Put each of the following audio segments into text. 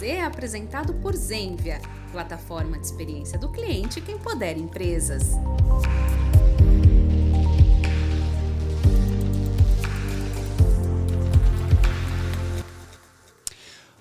você é apresentado por Zenvia, plataforma de experiência do cliente que empodera empresas.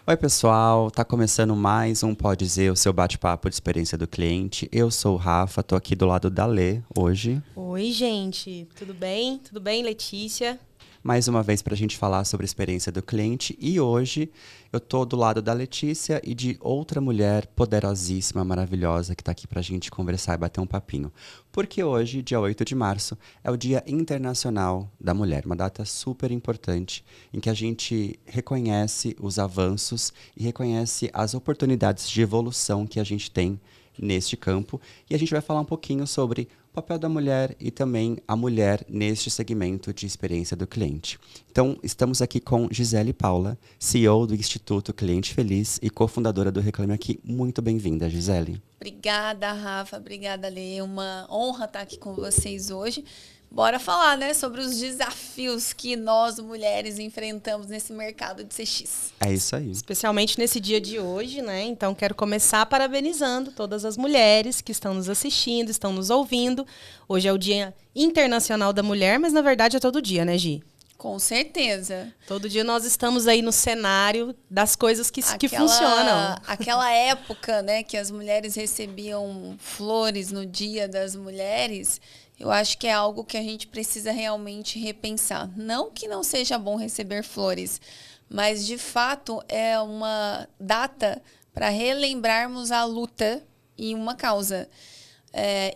Oi pessoal, tá começando mais um Pode Dizer, o seu bate-papo de experiência do cliente. Eu sou o Rafa, tô aqui do lado da Lê hoje. Oi gente, tudo bem? Tudo bem, Letícia? Mais uma vez para a gente falar sobre a experiência do cliente. E hoje eu tô do lado da Letícia e de outra mulher poderosíssima, maravilhosa, que tá aqui pra gente conversar e bater um papinho. Porque hoje, dia 8 de março, é o Dia Internacional da Mulher, uma data super importante em que a gente reconhece os avanços e reconhece as oportunidades de evolução que a gente tem neste campo. E a gente vai falar um pouquinho sobre o papel da mulher e também a mulher neste segmento de experiência do cliente. Então, estamos aqui com Gisele Paula, CEO do Instituto Cliente Feliz e cofundadora do Reclame Aqui. Muito bem-vinda, Gisele. Obrigada, Rafa. Obrigada, Lê. É uma honra estar aqui com vocês hoje. Bora falar, né, sobre os desafios que nós, mulheres, enfrentamos nesse mercado de CX. É isso aí. Especialmente nesse dia de hoje, né? Então, quero começar parabenizando todas as mulheres que estão nos assistindo, estão nos ouvindo. Hoje é o Dia Internacional da Mulher, mas na verdade é todo dia, né, Gi? Com certeza. Todo dia nós estamos aí no cenário das coisas que funcionam. Aquela época, né, que as mulheres recebiam flores no Dia das Mulheres, eu acho que é algo que a gente precisa realmente repensar. Não que não seja bom receber flores, mas de fato é uma data para relembrarmos a luta e uma causa.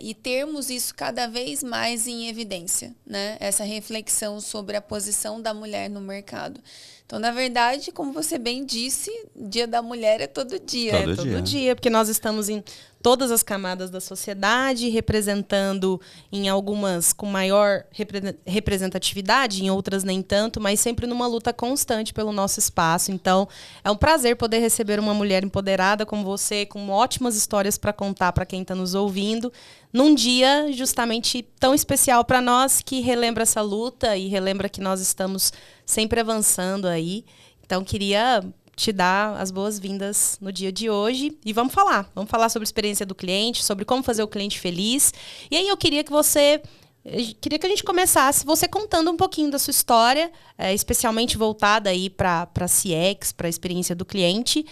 E termos isso cada vez mais em evidência, né? Essa reflexão sobre a posição da mulher no mercado. Então, na verdade, como você bem disse, Dia da Mulher é todo dia. Todo dia, porque nós estamos em todas as camadas da sociedade, representando em algumas com maior representatividade, em outras nem tanto, mas sempre numa luta constante pelo nosso espaço. Então, é um prazer poder receber uma mulher empoderada como você, com ótimas histórias para contar para quem está nos ouvindo, num dia justamente tão especial para nós, que relembra essa luta e relembra que nós estamos sempre avançando aí. Então, queria te dar as boas-vindas no dia de hoje. E vamos falar sobre a experiência do cliente, sobre como fazer o cliente feliz. E aí eu queria que a gente começasse você contando um pouquinho da sua história, especialmente voltada aí para CX, para a experiência do cliente,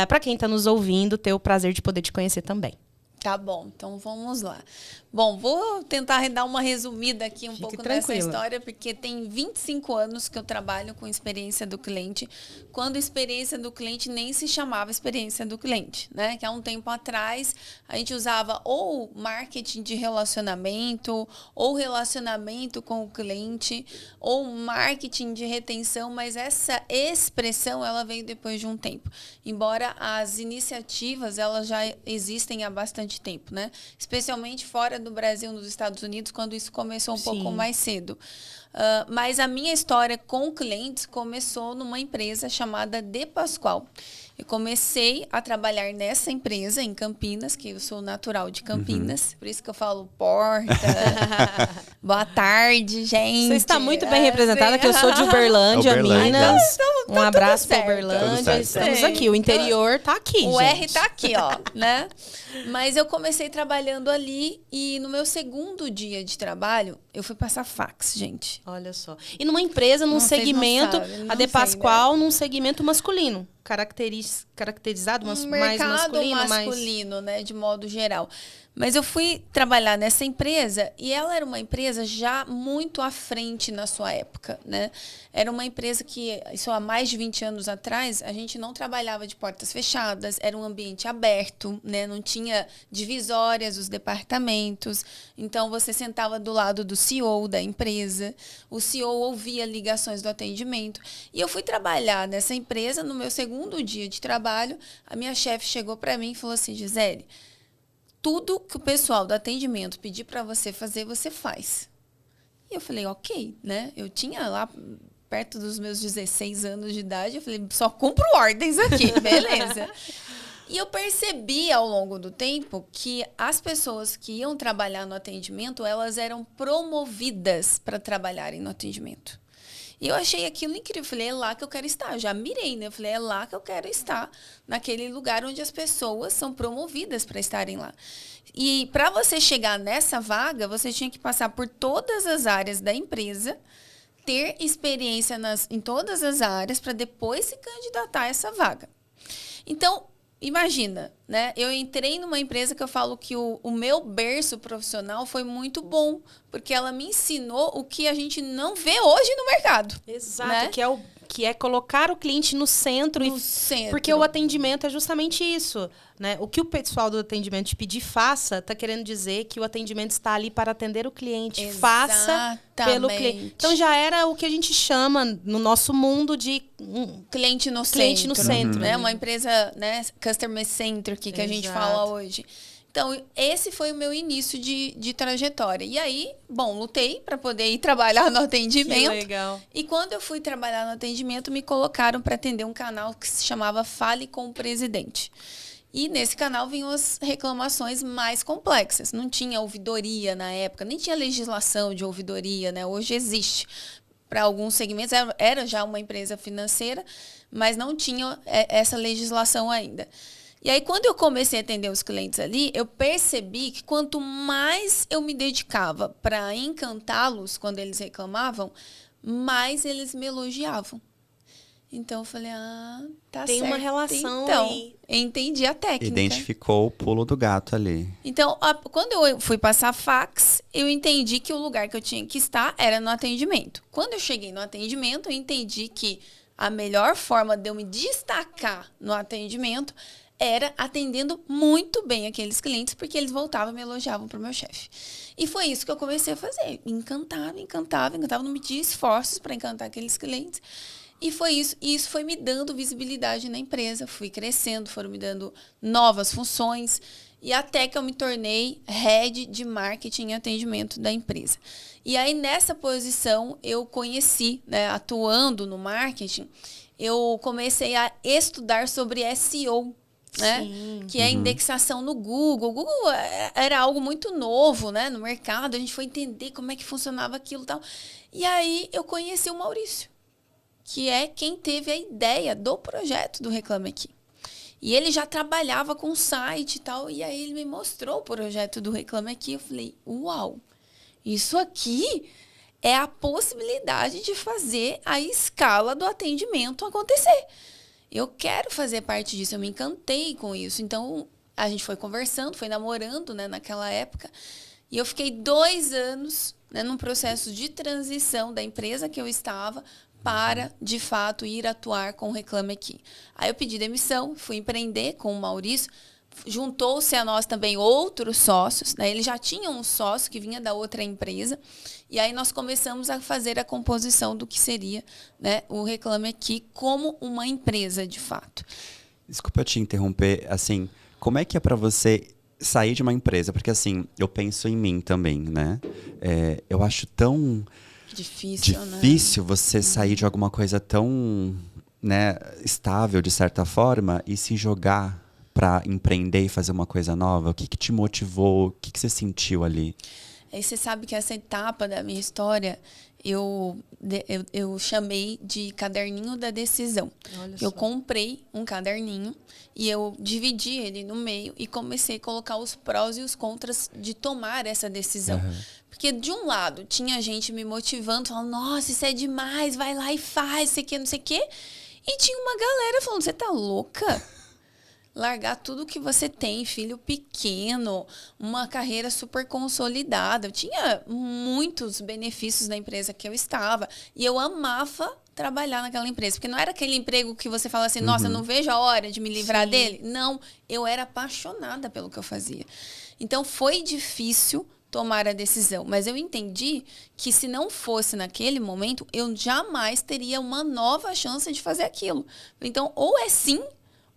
para quem está nos ouvindo, ter o prazer de poder te conhecer também. Tá bom, então vamos lá. Bom, vou tentar dar uma resumida aqui um pouco dessa história, porque tem 25 anos que eu trabalho com experiência do cliente, quando experiência do cliente nem se chamava experiência do cliente, né? Que há um tempo atrás a gente usava ou marketing de relacionamento, ou relacionamento com o cliente, ou marketing de retenção, mas essa expressão ela veio depois de um tempo. Embora as iniciativas elas já existem há bastante tempo, né? Especialmente fora do Brasil, nos Estados Unidos, quando isso começou um pouco mais cedo. Mas a minha história com clientes começou numa empresa chamada De Pascoal. Eu comecei a trabalhar nessa empresa em Campinas, que eu sou natural de Campinas, por isso que eu falo porta. Boa tarde, gente. Você está muito bem representada, que eu sou de Uberlândia, Minas. Um abraço para Uberlândia. Estamos aqui, o interior tá aqui, o gente. R tá aqui, ó, né? Mas eu comecei trabalhando ali e no meu segundo dia de trabalho, eu fui passar fax, gente. Olha só. E numa empresa, num segmento, a De Pascoal, num segmento masculino. Caracterizado, mais masculino. Mercado masculino, né, de modo geral. Mas eu fui trabalhar nessa empresa e ela era uma empresa já muito à frente na sua época, né? Era uma empresa que, isso há mais de 20 anos atrás, a gente não trabalhava de portas fechadas, era um ambiente aberto, né? Não tinha divisórias, os departamentos. Então, você sentava do lado do CEO da empresa, o CEO ouvia ligações do atendimento. E eu fui trabalhar nessa empresa, no meu segundo dia de trabalho, a minha chefe chegou para mim e falou assim, Gisele, tudo que o pessoal do atendimento pedir para você fazer, você faz. E eu falei, ok, né? Eu tinha lá perto dos meus 16 anos de idade, eu falei, só cumpro ordens aqui, beleza. E eu percebi ao longo do tempo que as pessoas que iam trabalhar no atendimento, elas eram promovidas para trabalharem no atendimento. E eu achei aquilo incrível. Eu falei, é lá que eu quero estar. Eu já mirei, né? Eu falei, é lá que eu quero estar, naquele lugar onde as pessoas são promovidas para estarem lá. E para você chegar nessa vaga, você tinha que passar por todas as áreas da empresa, ter experiência em todas as áreas para depois se candidatar a essa vaga. Então, imagina, né? Eu entrei numa empresa que eu falo que o meu berço profissional foi muito bom, porque ela me ensinou o que a gente não vê hoje no mercado. Exato, né? que é colocar o cliente no centro. Centro. Porque o atendimento é justamente isso, né? O que o pessoal do atendimento te pedir, faça, está querendo dizer que o atendimento está ali para atender o cliente. Faça pelo cliente. Então, já era o que a gente chama, no nosso mundo, de cliente no centro. Né? Uma empresa, né, customer centric, que a gente fala hoje. Então, esse foi o meu início de trajetória. E aí, bom, lutei para poder ir trabalhar no atendimento. Que legal. E quando eu fui trabalhar no atendimento, me colocaram para atender um canal que se chamava Fale com o Presidente. E nesse canal vinham as reclamações mais complexas. Não tinha ouvidoria na época, nem tinha legislação de ouvidoria, né? Hoje existe. Para alguns segmentos, era já uma empresa financeira, mas não tinha essa legislação ainda. E aí, quando eu comecei a atender os clientes ali, eu percebi que quanto mais eu me dedicava para encantá-los quando eles reclamavam, mais eles me elogiavam. Então, eu falei, tá certo. Tem uma relação então, aí. Entendi a técnica. Identificou o pulo do gato ali. Então, quando eu fui passar fax, eu entendi que o lugar que eu tinha que estar era no atendimento. Quando eu cheguei no atendimento, eu entendi que a melhor forma de eu me destacar no atendimento era atendendo muito bem aqueles clientes, porque eles voltavam e me elogiavam para o meu chefe. E foi isso que eu comecei a fazer. Encantava, não media esforços para encantar aqueles clientes. E foi isso. E isso foi me dando visibilidade na empresa. Fui crescendo, foram me dando novas funções. E até que eu me tornei head de marketing e atendimento da empresa. E aí, nessa posição, eu conheci, né, atuando no marketing, eu comecei a estudar sobre SEO. Né? Que é indexação no Google. O Google era algo muito novo, né, no mercado. A gente foi entender como é que funcionava aquilo e tal. E aí eu conheci o Maurício, que é quem teve a ideia do projeto do Reclame Aqui. E ele já trabalhava com site e tal. E aí ele me mostrou o projeto do Reclame Aqui. Eu falei, uau, isso aqui é a possibilidade de fazer a escala do atendimento acontecer. Eu quero fazer parte disso, eu me encantei com isso. Então, a gente foi conversando, foi namorando, né, naquela época. E eu fiquei 2 anos, né, num processo de transição da empresa que eu estava para, de fato, ir atuar com o Reclame Aqui. Aí eu pedi demissão, fui empreender com o Maurício. Juntou-se a nós também outros sócios, né? Ele já tinha um sócio que vinha da outra empresa. E aí nós começamos a fazer a composição do que seria, né, o Reclame Aqui como uma empresa, de fato. Desculpa te interromper, assim, como é que é para você sair de uma empresa? Porque, assim, eu penso em mim também, né? Eu acho tão difícil você sair de alguma coisa tão, né, estável, de certa forma, e se jogar para empreender e fazer uma coisa nova. O que te motivou? O que você sentiu ali? Aí você sabe que essa etapa da minha história eu chamei de caderninho da decisão. Eu comprei um caderninho e eu dividi ele no meio e comecei a colocar os prós e os contras de tomar essa decisão. Porque, de um lado, tinha gente me motivando, falando, nossa, isso é demais, vai lá e faz, não sei o quê. E tinha uma galera falando, você tá louca? Largar tudo que você tem, filho pequeno, uma carreira super consolidada. Eu tinha muitos benefícios da empresa que eu estava e eu amava trabalhar naquela empresa. Porque não era aquele emprego que você fala assim, nossa, eu não vejo a hora de me livrar dele. Não, eu era apaixonada pelo que eu fazia. Então, foi difícil tomar a decisão, mas eu entendi que se não fosse naquele momento, eu jamais teria uma nova chance de fazer aquilo. Então, ou é sim,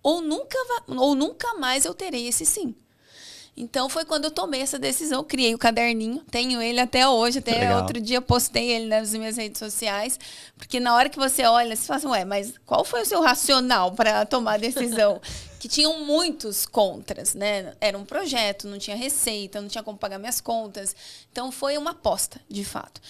ou nunca mais eu terei esse sim. Então, foi quando eu tomei essa decisão, criei o caderninho, tenho ele até hoje, até outro dia postei ele nas minhas redes sociais, porque na hora que você olha, você fala assim, mas qual foi o seu racional para tomar a decisão? Que tinham muitos contras, né? Era um projeto, não tinha receita, não tinha como pagar minhas contas, então foi uma aposta, de fato.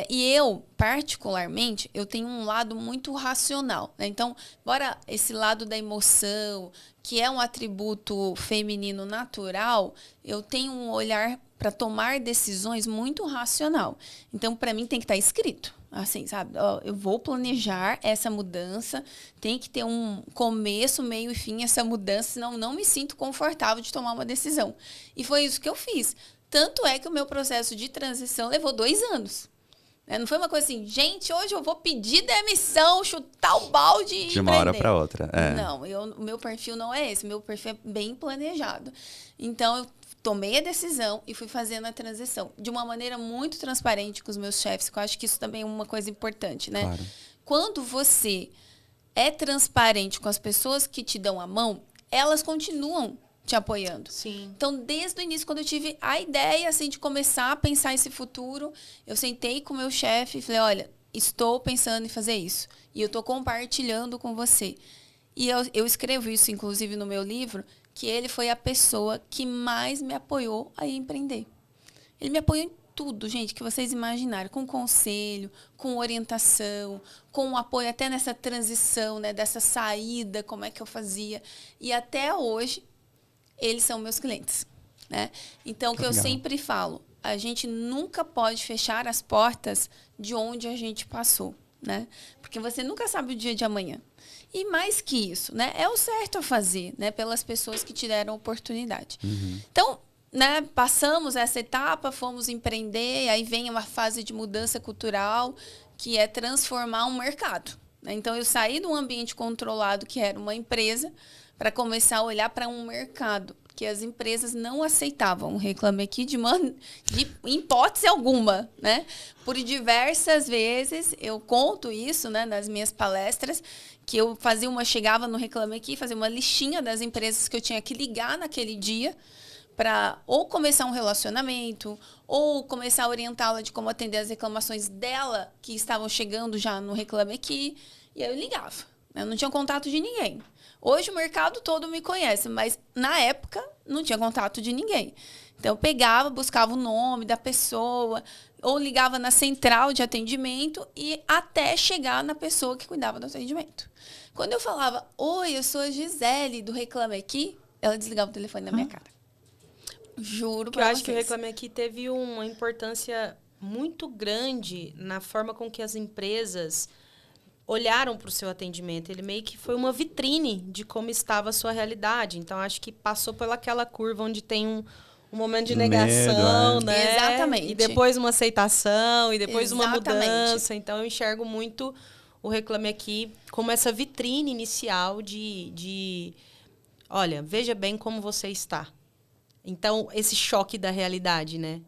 E eu, particularmente, eu tenho um lado muito racional, né? Então, embora esse lado da emoção, que é um atributo feminino natural, eu tenho um olhar para tomar decisões muito racional. Então, para mim, tem que estar escrito. Assim, sabe? Eu vou planejar essa mudança, tem que ter um começo, meio e fim essa mudança, senão não me sinto confortável de tomar uma decisão. E foi isso que eu fiz. Tanto é que o meu processo de transição levou 2 anos. Não foi uma coisa assim, gente, hoje eu vou pedir demissão, chutar o balde e de uma hora para outra. Não, o meu perfil não é esse. Meu perfil é bem planejado. Então, eu tomei a decisão e fui fazendo a transição de uma maneira muito transparente com os meus chefes, que eu acho que isso também é uma coisa importante, né? Claro. Quando você é transparente com as pessoas que te dão a mão, elas continuam te apoiando. Sim. Então, desde o início, quando eu tive a ideia assim, de começar a pensar esse futuro, eu sentei com o meu chefe e falei, olha, estou pensando em fazer isso. E eu estou compartilhando com você. E eu escrevo isso, inclusive, no meu livro, que ele foi a pessoa que mais me apoiou a empreender. Ele me apoiou em tudo, gente, que vocês imaginarem, com conselho, com orientação, com apoio até nessa transição, né, dessa saída, como é que eu fazia. E até hoje, eles são meus clientes, né? Então, o que eu sempre falo, a gente nunca pode fechar as portas de onde a gente passou, né? Porque você nunca sabe o dia de amanhã. E mais que isso, né? É o certo a fazer, né? Pelas pessoas que te deram oportunidade. Uhum. Então, né? Passamos essa etapa, fomos empreender, aí vem uma fase de mudança cultural, que é transformar um mercado, né? Então, eu saí de um ambiente controlado, que era uma empresa, para começar a olhar para um mercado que as empresas não aceitavam o Reclame Aqui de hipótese alguma, né? Por diversas vezes, eu conto isso, né, nas minhas palestras, que eu chegava no Reclame Aqui, fazia uma listinha das empresas que eu tinha que ligar naquele dia para ou começar um relacionamento, ou começar a orientá-la de como atender as reclamações dela, que estavam chegando já no Reclame Aqui, e aí eu ligava. Eu não tinha contato de ninguém. Hoje o mercado todo me conhece, mas na época não tinha contato de ninguém. Então eu pegava, buscava o nome da pessoa, ou ligava na central de atendimento e até chegar na pessoa que cuidava do atendimento. Quando eu falava, oi, eu sou a Gisele do Reclame Aqui, ela desligava o telefone na minha cara. Juro pra vocês. Eu acho que o Reclame Aqui teve uma importância muito grande na forma com que as empresas olharam para o seu atendimento. Ele meio que foi uma vitrine de como estava a sua realidade. Então, acho que passou pelaquela curva onde tem um momento de negação, né? Exatamente. E depois uma aceitação, e depois uma Exatamente. mudança. Então, eu enxergo muito o Reclame Aqui como essa vitrine inicial de olha, veja bem como você está. Então, esse choque da realidade, né?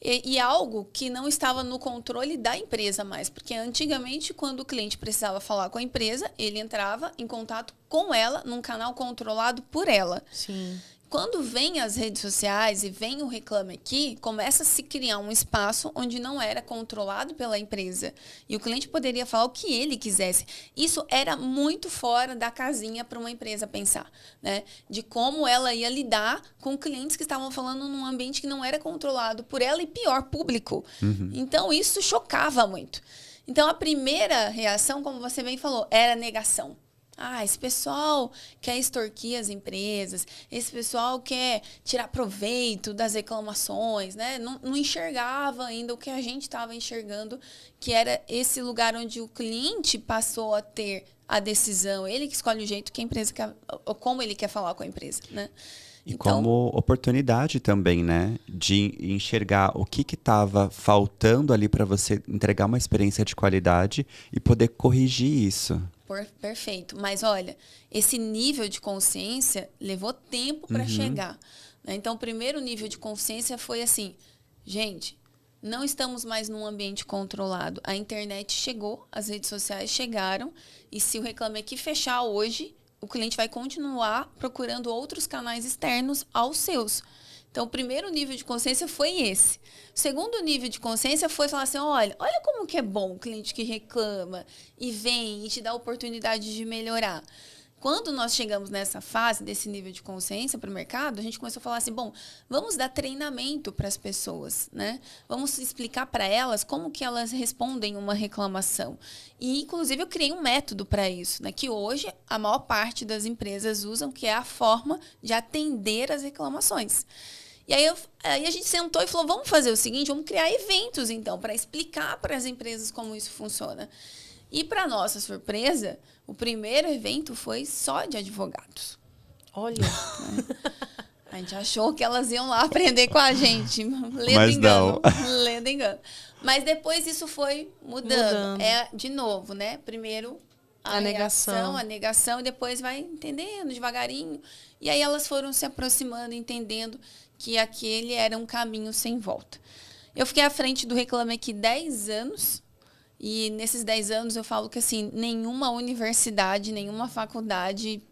E algo que não estava no controle da empresa mais. Porque antigamente, quando o cliente precisava falar com a empresa, ele entrava em contato com ela, num canal controlado por ela. Sim. Quando vem as redes sociais e vem o Reclame Aqui, começa a se criar um espaço onde não era controlado pela empresa. E o cliente poderia falar o que ele quisesse. Isso era muito fora da casinha para uma empresa pensar, né? De como ela ia lidar com clientes que estavam falando num ambiente que não era controlado por ela e pior, público. Uhum. Então, isso chocava muito. Então, a primeira reação, como você bem falou, era negação. Esse pessoal quer extorquir as empresas, esse pessoal quer tirar proveito das reclamações, né? Não enxergava ainda o que a gente estava enxergando, que era esse lugar onde o cliente passou a ter a decisão, ele que escolhe o jeito que a empresa quer, ou como ele quer falar com a empresa, né? E como oportunidade também, né? De enxergar o que estava faltando ali para você entregar uma experiência de qualidade e poder corrigir isso. Perfeito. Mas, olha, esse nível de consciência levou tempo para chegar, né? Então, o primeiro nível de consciência foi assim, gente, não estamos mais num ambiente controlado. A internet chegou, as redes sociais chegaram, e se o Reclame Aqui fechar hoje, o cliente vai continuar procurando outros canais externos aos seus. Então, o primeiro nível de consciência foi esse. O segundo nível de consciência foi falar assim, olha como que é bom o cliente que reclama e vem e te dá a oportunidade de melhorar. Quando nós chegamos nessa fase, desse nível de consciência para o mercado, a gente começou a falar assim, bom, vamos dar treinamento para as pessoas, né? Vamos explicar para elas como que elas respondem uma reclamação. E, inclusive, eu criei um método para isso, né? Que hoje a maior parte das empresas usam, que é a forma de atender as reclamações. E aí a gente sentou e falou, vamos fazer o seguinte, vamos criar eventos, então, para explicar para as empresas como isso funciona. E, para nossa surpresa, o primeiro evento foi só de advogados. Olha. A gente achou que elas iam lá aprender com a gente. Lendo engano. Mas depois isso foi mudando. De novo, né? Primeiro a negação, e depois vai entendendo devagarinho. E aí elas foram se aproximando, entendendo que aquele era um caminho sem volta. Eu fiquei à frente do Reclame Aqui 10 anos. E nesses 10 anos eu falo que assim, nenhuma universidade, nenhuma faculdade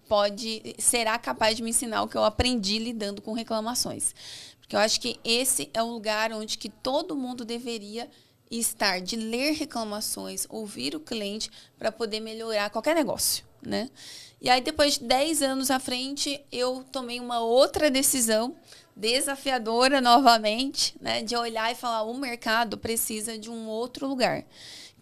será capaz de me ensinar o que eu aprendi lidando com reclamações. Porque eu acho que esse é um lugar onde que todo mundo deveria estar, de ler reclamações, ouvir o cliente para poder melhorar qualquer negócio, né? E aí depois de 10 anos à frente, eu tomei uma outra decisão desafiadora novamente, né, de olhar e falar, o mercado precisa de um outro lugar,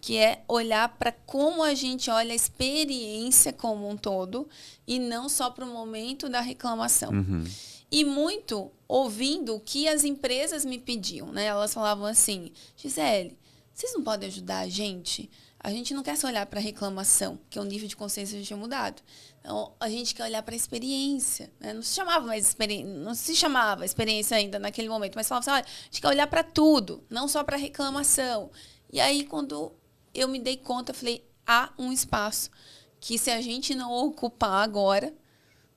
que é olhar para como a gente olha a experiência como um todo e não só para o momento da reclamação. Uhum. E muito ouvindo o que as empresas me pediam, né? Elas falavam assim, Gisele, vocês não podem ajudar a gente? A gente não quer só olhar para a reclamação, que é o nível de consciência já tinha mudado. Então, a gente quer olhar para a experiência, né? Não se chamava experiência ainda naquele momento, mas falava assim, olha, a gente quer olhar para tudo, não só para a reclamação. E aí, quando eu me dei conta, eu falei, há um espaço que se a gente não ocupar agora,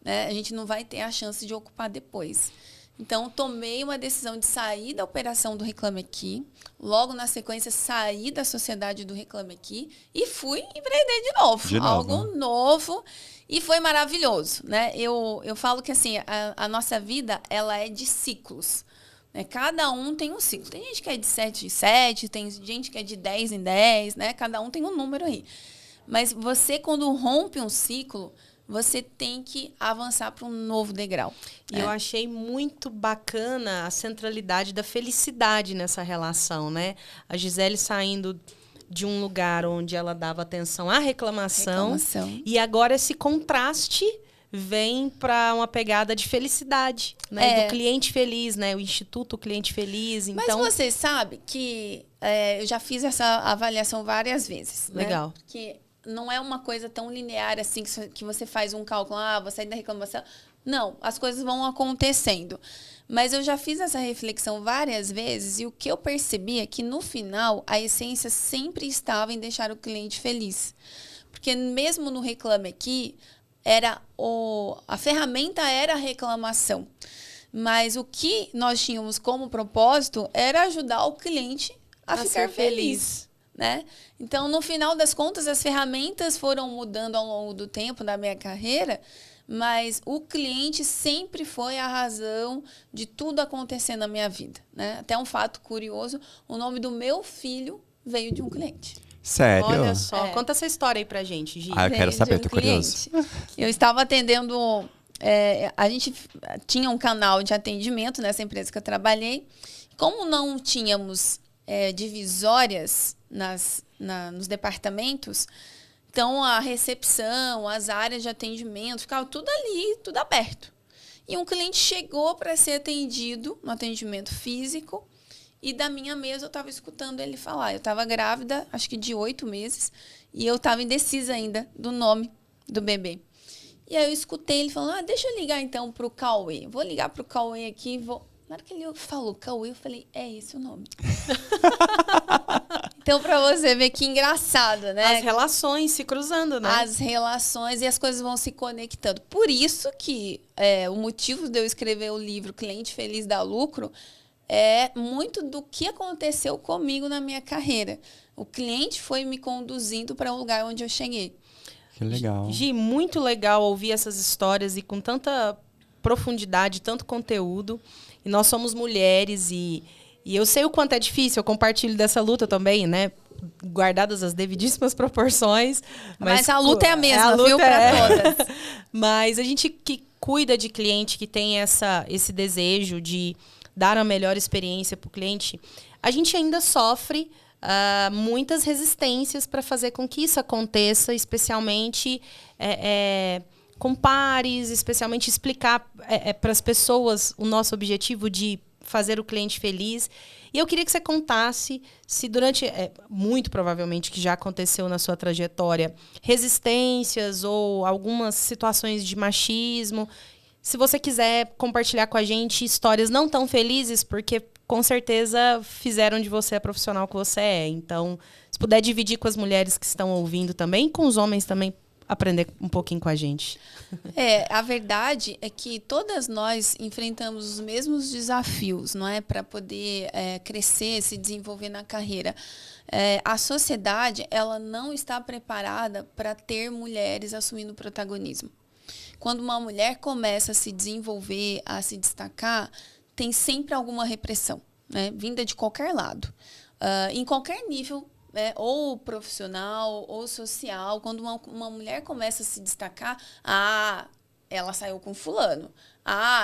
né, a gente não vai ter a chance de ocupar depois. Então, tomei uma decisão de sair da operação do Reclame Aqui, logo na sequência, saí da sociedade do Reclame Aqui e fui empreender de novo. Algo novo, e foi maravilhoso, né? Eu falo que assim, a nossa vida ela é de ciclos. Cada um tem um ciclo. Tem gente que é de 7 em 7, tem gente que é de 10 em 10, né? Cada um tem um número aí. Mas você, quando rompe um ciclo, você tem que avançar para um novo degrau. E eu achei muito bacana a centralidade da felicidade nessa relação, né? A Gisele saindo de um lugar onde ela dava atenção à reclamação. E agora esse contraste vem para uma pegada de felicidade, né? Do cliente feliz, né? O Instituto Cliente Feliz. Então... Mas você sabe que eu já fiz essa avaliação várias vezes. Legal. Né? Que não é uma coisa tão linear assim que você faz um cálculo, vou sair da reclamação. Não, as coisas vão acontecendo. Mas eu já fiz essa reflexão várias vezes e o que eu percebi é que, no final, a essência sempre estava em deixar o cliente feliz. Porque mesmo no Reclame Aqui, a ferramenta era a reclamação. Mas o que nós tínhamos como propósito era ajudar o cliente a ficar feliz. Né? Então, no final das contas, as ferramentas foram mudando ao longo do tempo da minha carreira, mas o cliente sempre foi a razão de tudo acontecer na minha vida. Né? Até um fato curioso, o nome do meu filho veio de um cliente. Sério? Olha só, conta essa história aí pra gente, Gi. Eu quero saber, tô curioso. Eu estava atendendo... a gente tinha um canal de atendimento nessa empresa que eu trabalhei. Como não tínhamos divisórias nos departamentos, então a recepção, as áreas de atendimento, ficava tudo ali, tudo aberto. E um cliente chegou para ser atendido no atendimento físico e da minha mesa eu estava escutando ele falar. Eu estava grávida, acho que de 8 meses, e eu estava indecisa ainda do nome do bebê. E aí eu escutei ele falando, deixa eu ligar então para o Cauê. Vou ligar para o Cauê aqui, Na hora que ele falou Cauê, eu falei, é esse o nome. Então, para você ver que engraçado, né? As relações se cruzando, né? As relações e as coisas vão se conectando. Por isso que o motivo de eu escrever o livro Cliente Feliz dá Lucro é muito do que aconteceu comigo na minha carreira. O cliente foi me conduzindo para um lugar onde eu cheguei. Que legal. Gi, muito legal ouvir essas histórias e com tanta profundidade, tanto conteúdo. E nós somos mulheres e E eu sei o quanto é difícil, eu compartilho dessa luta também, né? Guardadas as devidíssimas proporções. Mas a luta é a mesma, viu? Para todas. Mas a gente que cuida de cliente, que tem esse desejo de dar a melhor experiência para o cliente, a gente ainda sofre muitas resistências para fazer com que isso aconteça, especialmente com pares, especialmente explicar para as pessoas o nosso objetivo de fazer o cliente feliz. E eu queria que você contasse se durante, muito provavelmente que já aconteceu na sua trajetória, resistências ou algumas situações de machismo. Se você quiser compartilhar com a gente histórias não tão felizes, porque com certeza fizeram de você a profissional que você é. Então, se puder dividir com as mulheres que estão ouvindo também, com os homens também, aprender um pouquinho com a gente. A verdade é que todas nós enfrentamos os mesmos desafios, não é? Para poder crescer, se desenvolver na carreira. A sociedade, ela não está preparada para ter mulheres assumindo protagonismo. Quando uma mulher começa a se desenvolver, a se destacar, tem sempre alguma repressão, né? Vinda de qualquer lado. Em qualquer nível, ou profissional, ou social, quando uma mulher começa a se destacar, ela saiu com fulano,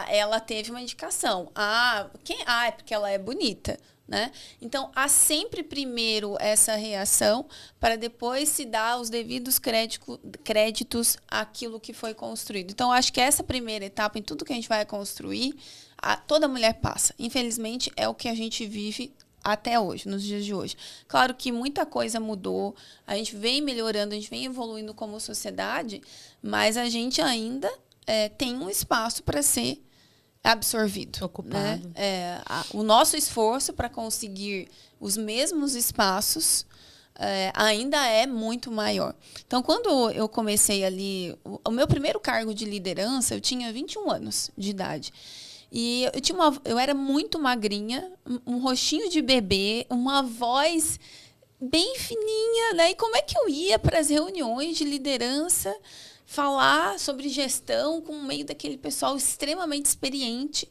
ela teve uma indicação, é porque ela é bonita, né? Então, há sempre primeiro essa reação para depois se dar os devidos créditos àquilo que foi construído. Então, acho que essa primeira etapa em tudo que a gente vai construir, toda mulher passa. Infelizmente, é o que a gente vive até hoje, nos dias de hoje. Claro que muita coisa mudou, a gente vem melhorando, a gente vem evoluindo como sociedade, mas a gente ainda tem um espaço para ser absorvido. Ocupado. Né? O nosso esforço para conseguir os mesmos espaços ainda é muito maior. Então, quando eu comecei ali, o meu primeiro cargo de liderança, eu tinha 21 anos de idade. E eu era muito magrinha, um rostinho de bebê, uma voz bem fininha, né? E como é que eu ia para as reuniões de liderança falar sobre gestão com o meio daquele pessoal extremamente experiente,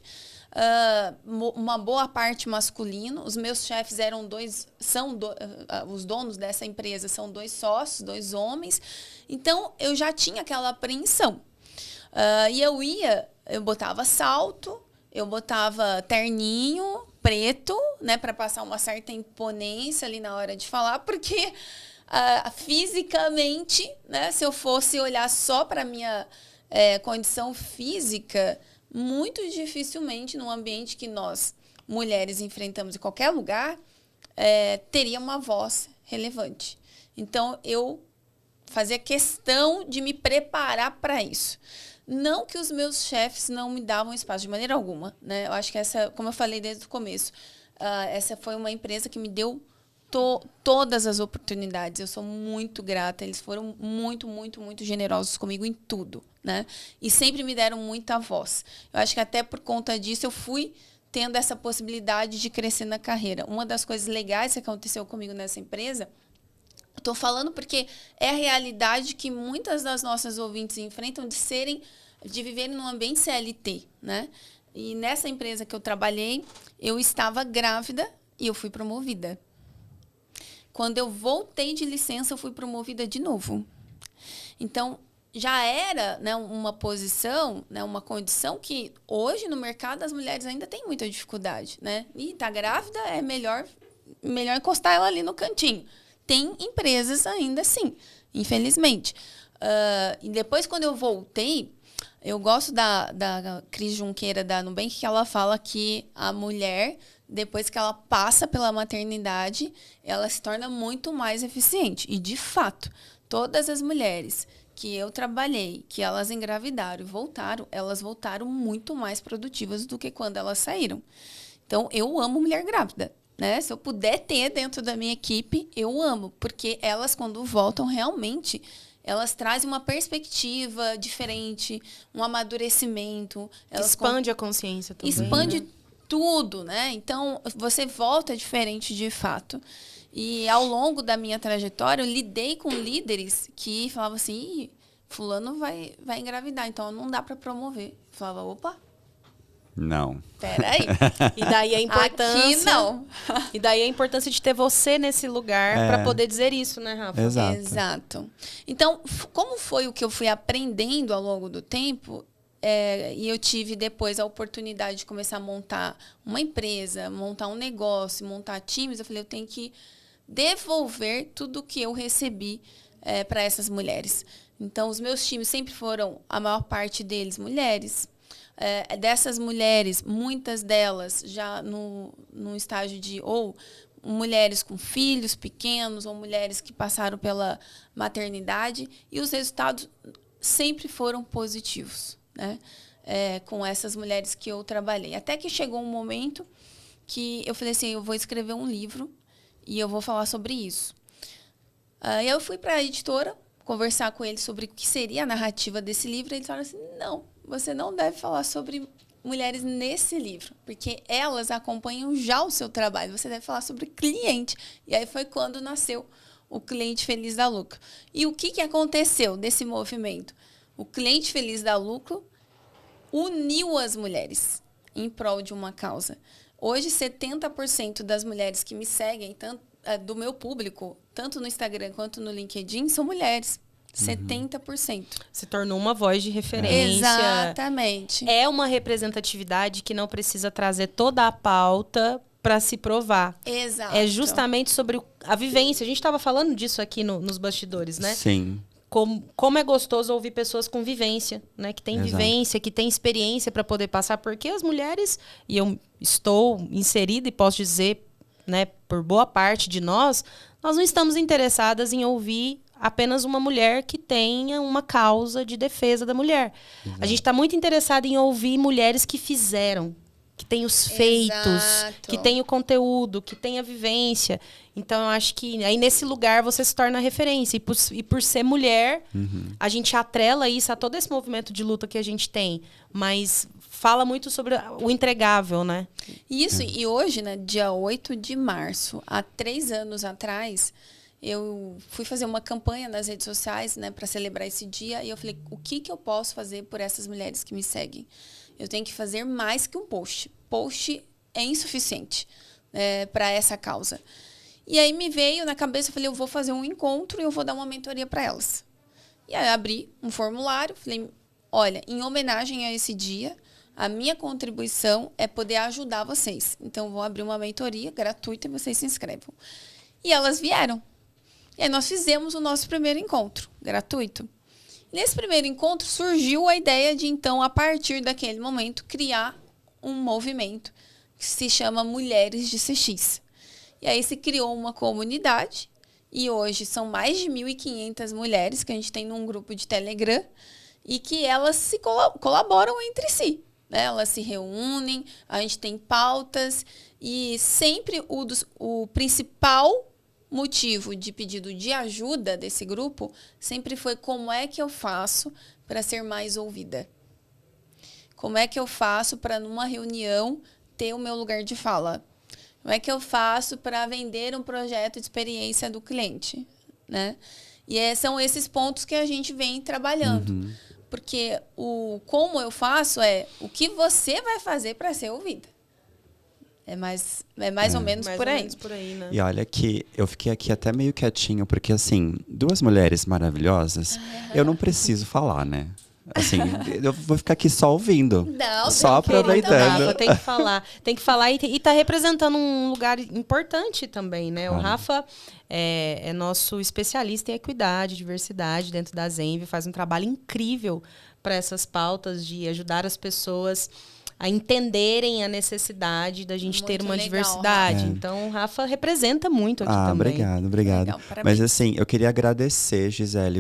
uma boa parte masculino. Os meus chefes eram os donos dessa empresa são 2 sócios, 2 homens. Então, eu já tinha aquela apreensão. E eu botava salto, eu botava terninho preto, né, para passar uma certa imponência ali na hora de falar, porque fisicamente, né, se eu fosse olhar só para a minha condição física, muito dificilmente, num ambiente que nós, mulheres, enfrentamos em qualquer lugar, teria uma voz relevante. Então, eu fazia questão de me preparar para isso. Não que os meus chefes não me davam espaço, de maneira alguma, né? Eu acho que como eu falei desde o começo, essa foi uma empresa que me deu todas as oportunidades. Eu sou muito grata. Eles foram muito, muito, muito generosos comigo em tudo, né? E sempre me deram muita voz. Eu acho que até por conta disso eu fui tendo essa possibilidade de crescer na carreira. Uma das coisas legais que aconteceu comigo nessa empresa, estou falando porque é a realidade que muitas das nossas ouvintes enfrentam de viverem num ambiente CLT, né? E nessa empresa que eu trabalhei, eu estava grávida e eu fui promovida. Quando eu voltei de licença, eu fui promovida de novo. Então, já era, né, uma posição, né, uma condição que hoje no mercado as mulheres ainda têm muita dificuldade, né? E tá grávida, é melhor encostar ela ali no cantinho. Tem empresas ainda assim, infelizmente. E depois, quando eu voltei, eu gosto da Cris Junqueira, da Nubank, que ela fala que a mulher, depois que ela passa pela maternidade, ela se torna muito mais eficiente. E, de fato, todas as mulheres que eu trabalhei, que elas engravidaram e voltaram, elas voltaram muito mais produtivas do que quando elas saíram. Então, eu amo mulher grávida. Né? Se eu puder ter dentro da minha equipe, eu amo, porque elas, quando voltam, realmente, elas trazem uma perspectiva diferente, um amadurecimento. Expande a consciência também. Expande tudo, né? Então, você volta diferente de fato. E ao longo da minha trajetória, eu lidei com líderes que falavam assim, fulano vai engravidar, então não dá para promover. Eu falava, opa, Não. Peraí. E daí a importância... Aqui não. E daí a importância de ter você nesse lugar para poder dizer isso, né, Rafa? Exato. Então, como foi o que eu fui aprendendo ao longo do tempo, e eu tive depois a oportunidade de começar a montar uma empresa, montar um negócio, montar times, eu falei, eu tenho que devolver tudo que eu recebi para essas mulheres. Então, os meus times sempre foram, a maior parte deles, mulheres. Dessas mulheres, muitas delas já no estágio de ou mulheres com filhos pequenos ou mulheres que passaram pela maternidade, e os resultados sempre foram positivos, né? Com essas mulheres que eu trabalhei. Até que chegou um momento que eu falei assim, eu vou escrever um livro e eu vou falar sobre isso. E eu fui para a editora conversar com eles sobre o que seria a narrativa desse livro, e eles falaram assim, não, você não deve falar sobre mulheres nesse livro, porque elas acompanham já o seu trabalho, você deve falar sobre cliente. E aí foi quando nasceu o Cliente Feliz dá Lucro. E o que aconteceu nesse movimento? O Cliente Feliz dá Lucro uniu as mulheres em prol de uma causa. Hoje, 70% das mulheres que me seguem, tanto do meu público, tanto no Instagram quanto no LinkedIn, são mulheres. 70%. Se tornou uma voz de referência. Exatamente. É uma representatividade que não precisa trazer toda a pauta para se provar. Exato. É justamente sobre a vivência. A gente estava falando disso aqui nos bastidores, né? Sim. Como é gostoso ouvir pessoas com vivência, né? Que têm vivência, que têm experiência para poder passar. Porque as mulheres, e eu estou inserida e posso dizer, né, por boa parte de nós não estamos interessadas em ouvir apenas uma mulher que tenha uma causa de defesa da mulher. A gente está muito interessado em ouvir mulheres que fizeram, que têm os feitos, que têm o conteúdo, que têm a vivência. Então, eu acho que aí nesse lugar você se torna referência. E por ser mulher, a gente atrela isso a todo esse movimento de luta que a gente tem. Mas fala muito sobre o entregável, né? Isso, e hoje, né, dia 8 de março, há 3 anos atrás, eu fui fazer uma campanha nas redes sociais, né, para celebrar esse dia. E eu falei, o que eu posso fazer por essas mulheres que me seguem? Eu tenho que fazer mais que um post. Post é insuficiente para essa causa. E aí me veio na cabeça, eu falei, eu vou fazer um encontro e eu vou dar uma mentoria para elas. E aí abri um formulário, falei, olha, em homenagem a esse dia, a minha contribuição é poder ajudar vocês. Então, eu vou abrir uma mentoria gratuita e vocês se inscrevam. E elas vieram. E aí nós fizemos o nosso primeiro encontro, gratuito. Nesse primeiro encontro, surgiu a ideia de, então, a partir daquele momento, criar um movimento que se chama Mulheres de CX. E aí se criou uma comunidade, e hoje são mais de 1.500 mulheres que a gente tem num grupo de Telegram, e que elas se colaboram entre si, né? Elas se reúnem, a gente tem pautas, e sempre o principal motivo de pedido de ajuda desse grupo sempre foi como é que eu faço para ser mais ouvida? Como é que eu faço para, numa reunião, ter o meu lugar de fala? Como é que eu faço para vender um projeto de experiência do cliente? Né? E são esses pontos que a gente vem trabalhando. Porque como eu faço o que você vai fazer para ser ouvida. É mais ou menos por aí. Né? E olha que eu fiquei aqui até meio quietinho, porque assim, 2 mulheres maravilhosas, eu não preciso falar, né? Assim, eu vou ficar aqui só ouvindo. Não, só aproveitando. Rafa, tem que falar e tá representando um lugar importante também, né? O Rafa é nosso especialista em equidade, diversidade dentro da Zenvia, faz um trabalho incrível para essas pautas de ajudar as pessoas a entenderem a necessidade da gente ter uma diversidade. Então, o Rafa representa muito aqui também. Obrigado. Legal, mas assim, eu queria agradecer, Gisele,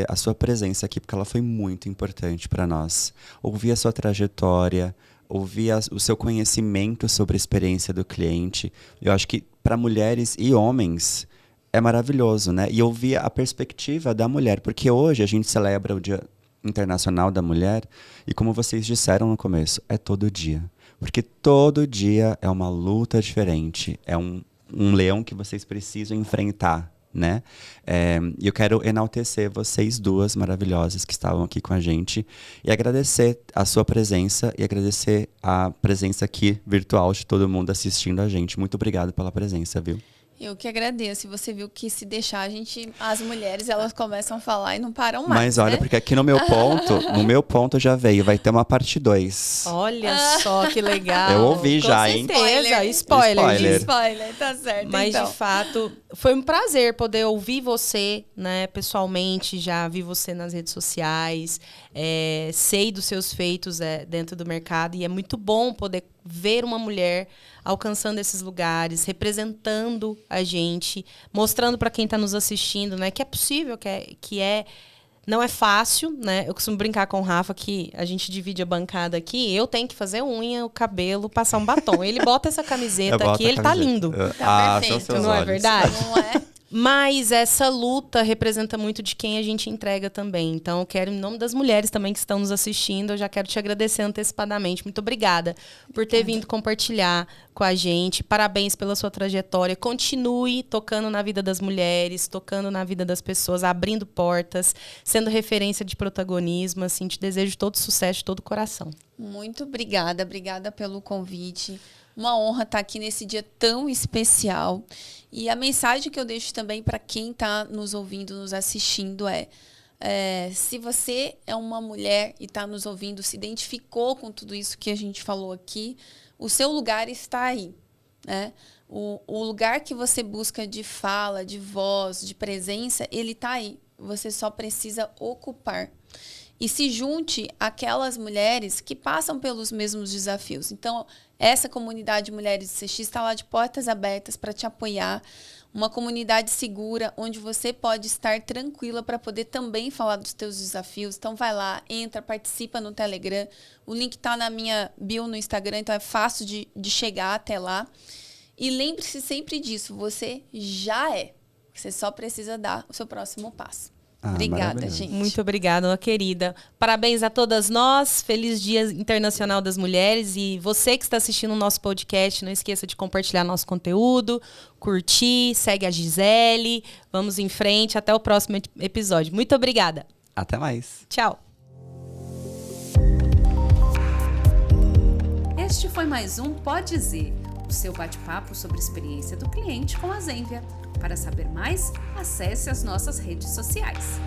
a sua presença aqui, porque ela foi muito importante para nós. Ouvir a sua trajetória, ouvir o seu conhecimento sobre a experiência do cliente. Eu acho que para mulheres e homens é maravilhoso, né? E ouvir a perspectiva da mulher, porque hoje a gente celebra o Dia Internacional da Mulher, e como vocês disseram no começo, é todo dia. Porque todo dia é uma luta diferente, é um leão que vocês precisam enfrentar, né? E eu quero enaltecer vocês duas maravilhosas que estavam aqui com a gente e agradecer a sua presença e agradecer a presença aqui virtual de todo mundo assistindo a gente. Muito obrigado pela presença, viu? Eu que agradeço. E você viu que se deixar as mulheres, elas começam a falar e não param mais. Mas olha, né? porque aqui no meu ponto já veio, vai ter uma parte 2. Olha só que legal. Eu ouvi já, Com hein? certeza, spoiler. Spoiler, tá certo. Mas então. de fato, foi um prazer poder ouvir você, né, pessoalmente, já vi você nas redes sociais, sei dos seus feitos dentro do mercado e é muito bom poder ver uma mulher alcançando esses lugares, representando a gente, mostrando para quem está nos assistindo, né, que é possível, não é fácil, né? Eu costumo brincar com o Rafa que a gente divide a bancada aqui, eu tenho que fazer unha, o cabelo, passar um batom. Ele bota essa camiseta aqui, ele tá lindo. Tá perfeito. São seus Não olhos. é verdade? Não é? Mas essa luta representa muito de quem a gente entrega também. Então, eu quero, em nome das mulheres também que estão nos assistindo, eu já quero te agradecer antecipadamente. Muito obrigada por ter vindo compartilhar com a gente. Parabéns pela sua trajetória. Continue tocando na vida das mulheres, tocando na vida das pessoas, abrindo portas, sendo referência de protagonismo. Assim, te desejo todo sucesso de todo o coração. Muito obrigada. Obrigada pelo convite. Uma honra estar aqui nesse dia tão especial. E a mensagem que eu deixo também para quem está nos ouvindo, nos assistindo se você é uma mulher e está nos ouvindo, se identificou com tudo isso que a gente falou aqui, o seu lugar está aí, né? O lugar que você busca de fala, de voz, de presença, ele está aí. Você só precisa ocupar. E se junte àquelas mulheres que passam pelos mesmos desafios. Então, essa comunidade de Mulheres de CX está lá de portas abertas para te apoiar. Uma comunidade segura, onde você pode estar tranquila para poder também falar dos teus desafios. Então, vai lá, entra, participa no Telegram. O link está na minha bio no Instagram, então é fácil de chegar até lá. E lembre-se sempre disso, você já é. Você só precisa dar o seu próximo passo. Obrigada, gente. Muito obrigada, querida. Parabéns a todas nós. Feliz Dia Internacional das Mulheres. E você que está assistindo o nosso podcast, não esqueça de compartilhar nosso conteúdo, curtir, segue a Gisele. Vamos em frente. Até o próximo episódio. Muito obrigada. Até mais. Tchau. Este foi mais um Pode Dizer, o seu bate-papo sobre experiência do cliente com a Zenvia. Para saber mais, acesse as nossas redes sociais.